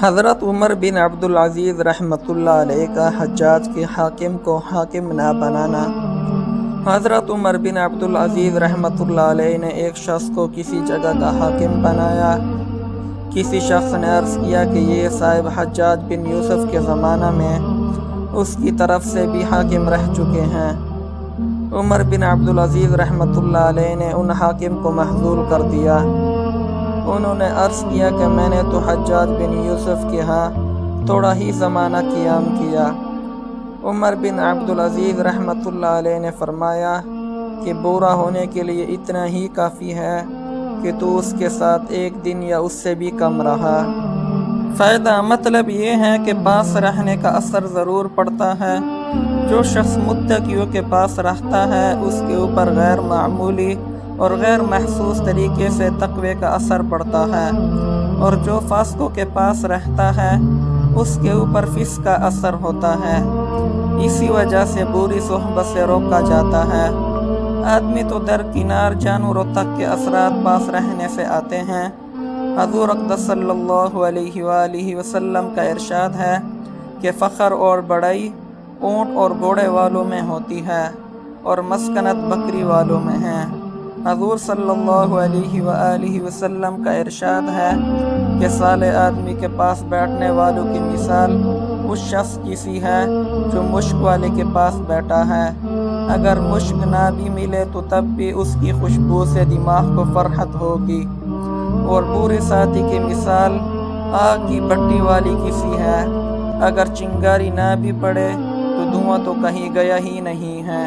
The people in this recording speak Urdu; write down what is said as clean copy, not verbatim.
حضرت عمر بن عبدالعزیز رحمۃ اللہ علیہ کا حجاج کے حاکم کو حاکم نہ بنانا۔ حضرت عمر بن عبدالعزیز رحمۃ اللہ علیہ نے ایک شخص کو کسی جگہ کا حاکم بنایا۔ کسی شخص نے عرض کیا کہ یہ صاحب حجاج بن یوسف کے زمانہ میں اس کی طرف سے بھی حاکم رہ چکے ہیں۔ عمر بن عبدالعزیز رحمۃ اللہ علیہ نے ان حاکم کو محضور کر دیا۔ انہوں نے عرض کیا کہ میں نے تو حجاج بن یوسف کے ہاں تھوڑا ہی زمانہ قیام کیا۔ عمر بن عبدالعزیز رحمۃ اللہ علیہ نے فرمایا کہ برا ہونے کے لیے اتنا ہی کافی ہے کہ تو اس کے ساتھ ایک دن یا اس سے بھی کم رہا۔ فائدہ مطلب یہ ہے کہ پاس رہنے کا اثر ضرور پڑتا ہے۔ جو شخص متقیوں کے پاس رہتا ہے اس کے اوپر غیر معمولی اور غیر محسوس طریقے سے تقوی کا اثر پڑتا ہے، اور جو فاسقوں کے پاس رہتا ہے اس کے اوپر فسق کا اثر ہوتا ہے۔ اسی وجہ سے بری صحبت سے روکا جاتا ہے۔ آدمی تو درکنار جانوروں تک کے اثرات پاس رہنے سے آتے ہیں۔ حضور اقدس صلی اللہ علیہ وآلہ وسلم کا ارشاد ہے کہ فخر اور بڑائی اونٹ اور گھوڑے والوں میں ہوتی ہے اور مسکنت بکری والوں میں ہے۔ حضور صلی اللہ علیہ وآلہ وسلم کا ارشاد ہے کہ صالح آدمی کے پاس بیٹھنے والوں کی مثال اس شخص کی سی ہے جو مشک والے کے پاس بیٹھا ہے۔ اگر مشک نہ بھی ملے تو تب بھی اس کی خوشبو سے دماغ کو فرحت ہوگی۔ اور برے ساتھی کی مثال آگ کی بھٹی والی کی سی ہے، اگر چنگاری نہ بھی پڑے تو دھواں تو کہیں گیا ہی نہیں ہے۔